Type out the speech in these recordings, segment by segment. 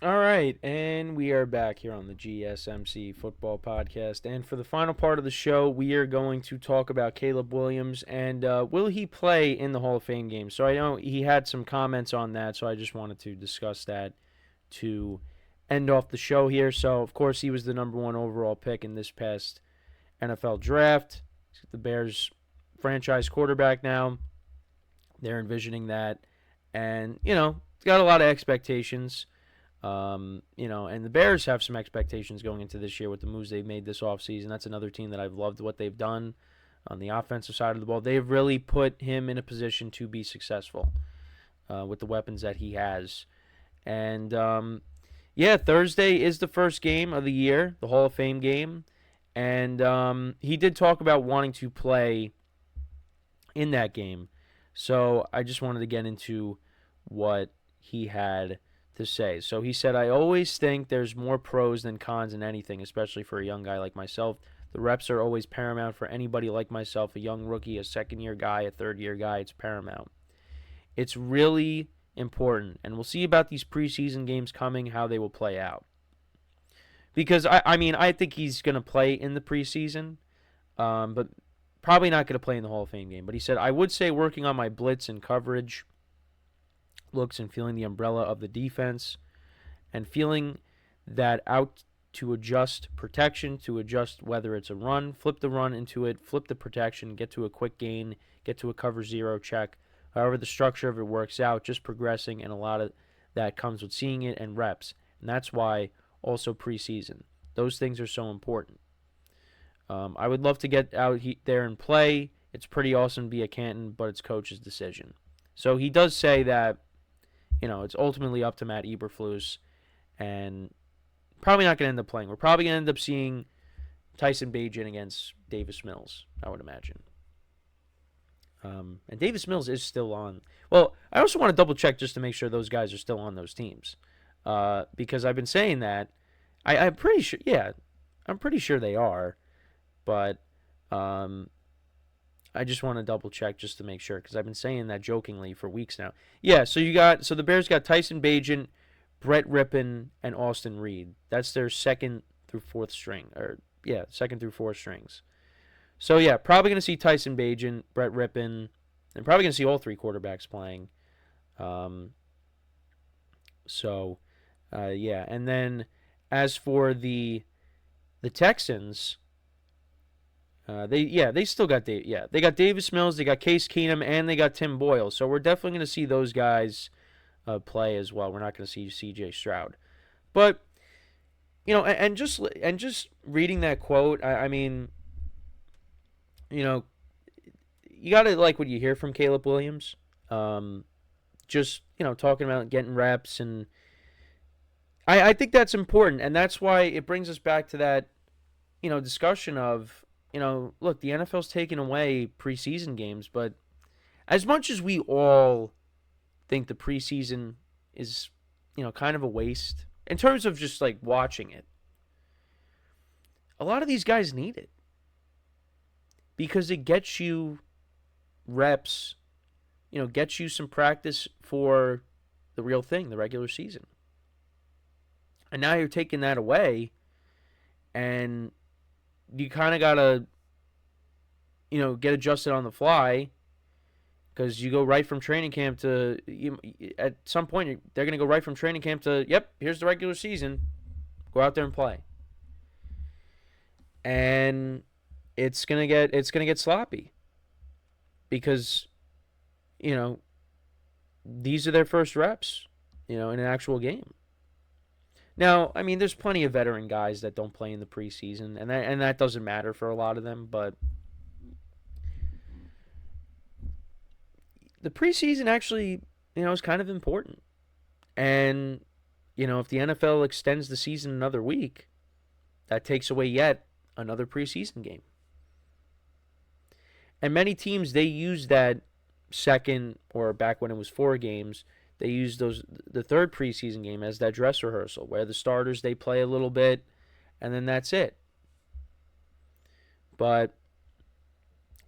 All right, and we are back here on the GSMC Football Podcast. And for the final part of the show, we are going to talk about Caleb Williams and will he play in the Hall of Fame game? So I know he had some comments on that, so I just wanted to discuss that to end off the show here. So, of course, he was the number one overall pick in this past NFL draft. He's the Bears franchise quarterback now. They're envisioning that. And, he's got a lot of expectations. And the Bears have some expectations going into this year with the moves they've made this offseason. That's another team that I've loved what they've done on the offensive side of the ball. They've really put him in a position to be successful with the weapons that he has. And, Thursday is the first game of the year, the Hall of Fame game. And he did talk about wanting to play in that game. So I just wanted to get into what he had to say. So he said, I always think there's more pros than cons in anything, especially for a young guy like myself. The reps are always paramount for anybody like myself, a young rookie, a second-year guy, a third-year guy. It's paramount. It's really important, and we'll see about these preseason games coming, how they will play out. Because, I think he's going to play in the preseason, but probably not going to play in the Hall of Fame game. But he said, I would say working on my blitz and coverage looks and feeling the umbrella of the defense and feeling that out to adjust protection, to adjust whether it's a run, flip the run into it, flip the protection, get to a quick gain, get to a cover zero check. However, the structure of it works out, just progressing, and a lot of that comes with seeing it and reps. And that's why also preseason. Those things are so important. I would love to get out there and play. It's pretty awesome to be at Canton, but it's coach's decision. So he does say that it's ultimately up to Matt Eberflus, and probably not going to end up playing. We're probably going to end up seeing Tyson Bagent against Davis Mills, I would imagine. And Davis Mills is still on. Well, I also want to double check just to make sure those guys are still on those teams, because I've been saying that. I'm pretty sure. Yeah, I'm pretty sure they are, but I just want to double check just to make sure because I've been saying that jokingly for weeks now. Yeah, so the Bears got Tyson Bagent, Brett Rippon, and Austin Reed. That's their second through fourth string, second through fourth strings. So yeah, probably gonna see Tyson Bagent, Brett Rippon, and probably gonna see all three quarterbacks playing. Um, and then as for the Texans. They still got they got Davis Mills, they got Case Keenum, and they got Tim Boyle. So we're definitely going to see those guys play as well. We're not going to see C.J. Stroud, but and just reading that quote, I mean, you got to like what you hear from Caleb Williams. Just talking about getting reps, and I think that's important, and that's why it brings us back to that discussion of. Look, the NFL's taken away preseason games, but as much as we all think the preseason is, kind of a waste in terms of just like watching it, a lot of these guys need it because it gets you reps, gets you some practice for the real thing, the regular season. And now you're taking that away, and you kind of got to, get adjusted on the fly because you go right from training camp to, at some point, they're going to go right from training camp to, yep, here's the regular season. Go out there and play. And it's going to get sloppy because, these are their first reps, in an actual game. Now, I mean, there's plenty of veteran guys that don't play in the preseason, and that doesn't matter for a lot of them. But the preseason actually, is kind of important. And if the NFL extends the season another week, that takes away yet another preseason game. And many teams they use that second or back when it was 4 games. They use the third preseason game as that dress rehearsal where the starters they play a little bit and then that's it. But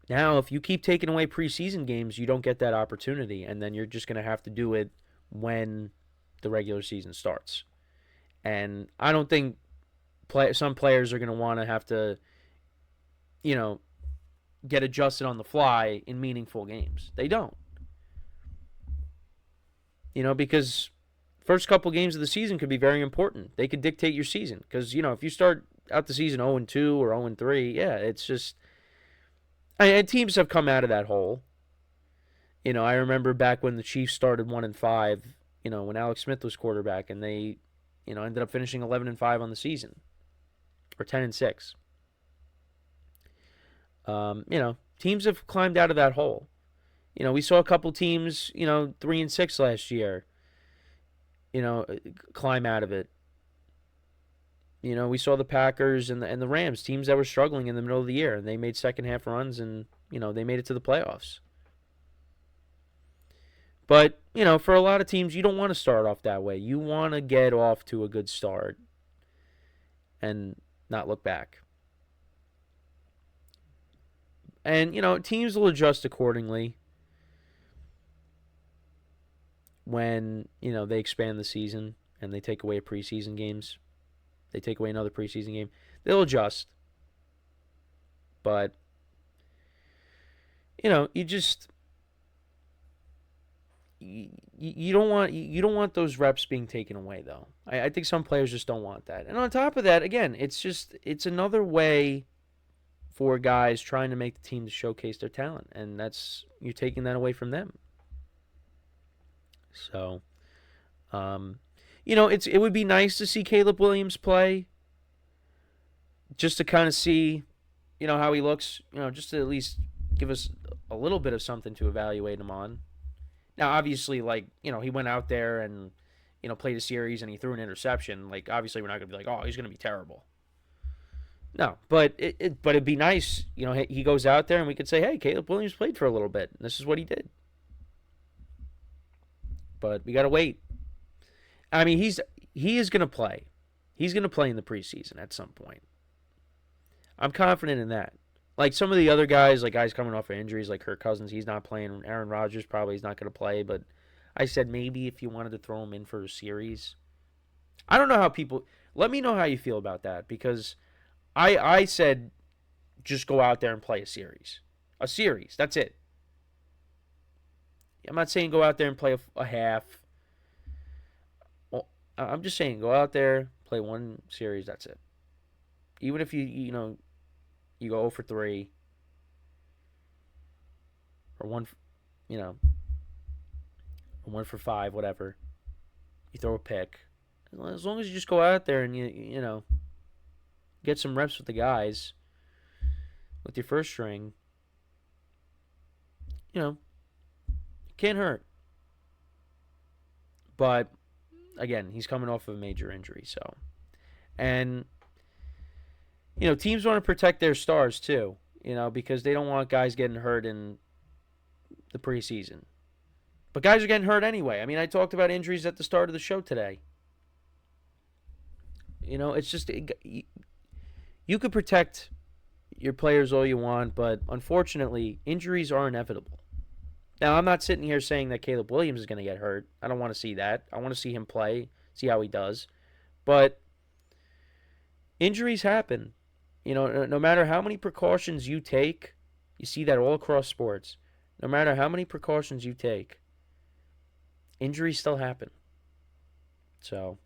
now if you keep taking away preseason games, you don't get that opportunity and then you're just going to have to do it when the regular season starts. And I don't think some players are going to want to have to, you know, get adjusted on the fly in meaningful games. They don't. Because first couple games of the season could be very important. They could dictate your season. Because, if you start out the season 0-2 or 0-3, yeah, it's just. And teams have come out of that hole. I remember back when the Chiefs started 1-5, when Alex Smith was quarterback, and they, ended up finishing 11-5 on the season. Or 10-6. Teams have climbed out of that hole. We saw a couple teams, 3-6 last year, climb out of it. We saw the Packers and the Rams, teams that were struggling in the middle of the year, and they made second half runs, and they made it to the playoffs. But for a lot of teams, you don't want to start off that way. You want to get off to a good start and not look back. And teams will adjust accordingly when they expand the season and they take away preseason games. They take away another preseason game. They'll adjust. But you just you don't want those reps being taken away, though. I think some players just don't want that. And on top of that, again, it's another way for guys trying to make the team to showcase their talent, and you're taking that away from them. So, it would be nice to see Caleb Williams play, just to kind of see, how he looks, just to at least give us a little bit of something to evaluate him on. Now, obviously, he went out there and, played a series and he threw an interception. Obviously, we're not going to be like, oh, he's going to be terrible. No, but it'd be nice, he goes out there and we could say, hey, Caleb Williams played for a little bit, and this is what he did. But we got to wait. I mean, he is going to play. He's going to play in the preseason at some point. I'm confident in that. Like some of the other guys, like guys coming off of injuries, like Kirk Cousins, he's not playing. Aaron Rodgers probably is not going to play. But I said maybe if you wanted to throw him in for a series. I don't know how people. Let me know how you feel about that, because I said just go out there and play a series. A series, that's it. I'm not saying go out there and play a half. Well, I'm just saying go out there, play one series, that's it. Even if you go 0-for-3 or or 1-for-5, whatever. You throw a pick. As long as you just go out there and you get some reps with the guys with your first string, it can't hurt. But again, he's coming off of a major injury, so. And teams want to protect their stars too, because they don't want guys getting hurt in the preseason. But guys are getting hurt anyway. I mean, I talked about injuries at the start of the show today. It's just you could protect your players all you want, but unfortunately, injuries are inevitable. Now, I'm not sitting here saying that Caleb Williams is going to get hurt. I don't want to see that. I want to see him play, see how he does. But injuries happen. No matter how many precautions you take, you see that all across sports. No matter how many precautions you take, injuries still happen. So,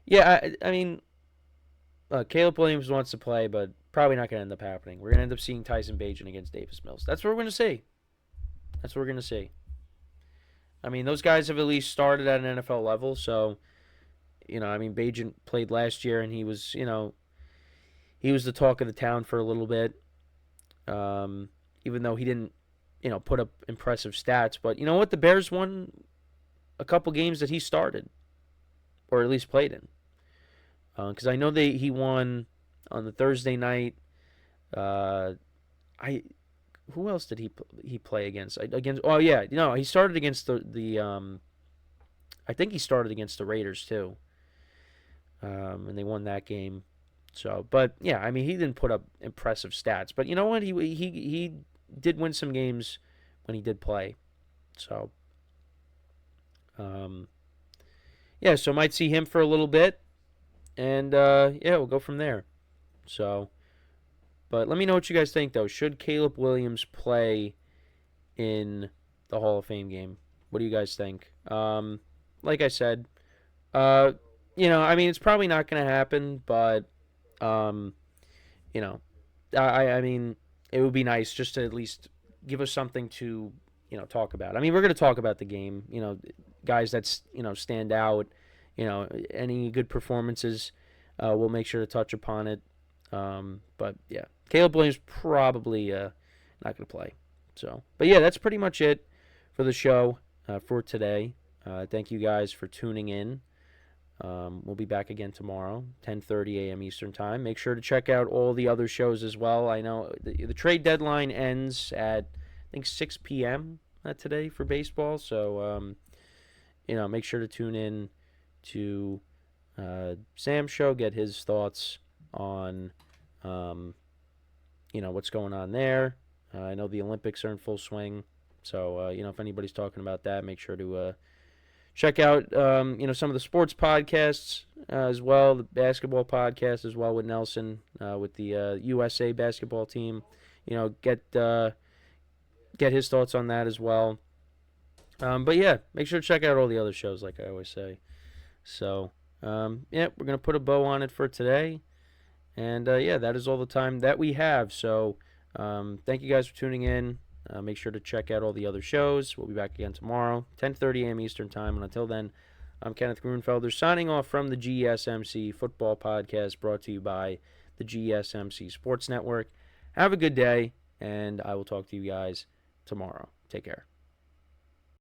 yeah, I mean, Caleb Williams wants to play, but probably not going to end up happening. We're going to end up seeing Tyson Bagent against Davis Mills. That's what we're going to see. That's what we're going to see. I mean, those guys have at least started at an NFL level, so, Bagent played last year, and he was the talk of the town for a little bit, even though he didn't, put up impressive stats. But you know what? The Bears won a couple games that he started, or at least played in. Because I know he won on the Thursday night. Who else did he play against? He started against the I think he started against the Raiders too. And they won that game. So, but yeah, I mean, he didn't put up impressive stats, but you know what? He did win some games when he did play. So, yeah, so might see him for a little bit, and yeah, we'll go from there. So, but let me know what you guys think though. Should Caleb Williams play in the Hall of Fame game? What do you guys think? Like I said, uh, I mean, it's probably not going to happen, but um, you know, I mean, it would be nice just to at least give us something to talk about. I mean, we're going to talk about the game. Guys that's stand out. Any good performances, we'll make sure to touch upon it. But yeah, Caleb Williams probably not going to play. So, but yeah, that's pretty much it for the show for today. Thank you guys for tuning in. We'll be back again tomorrow, 10:30 a.m. Eastern Time. Make sure to check out all the other shows as well. I know the trade deadline ends at, I think, 6 p.m. Today for baseball. So, make sure to tune in to Sam's show, get his thoughts on, what's going on there. I know the Olympics are in full swing. So, if anybody's talking about that, make sure to check out, some of the sports podcasts as well, the basketball podcast as well with Nelson, with the USA basketball team. Get his thoughts on that as well. But yeah, make sure to check out all the other shows, like I always say. So, yeah, we're gonna put a bow on it for today, and yeah, that is all the time that we have. So, thank you guys for tuning in. Make sure to check out all the other shows. We'll be back again tomorrow, 10:30 a.m. Eastern Time. And until then, I'm Kenneth Grunfelder signing off from the GSMC Football Podcast, brought to you by the GSMC Sports Network. Have a good day, and I will talk to you guys tomorrow. Take care.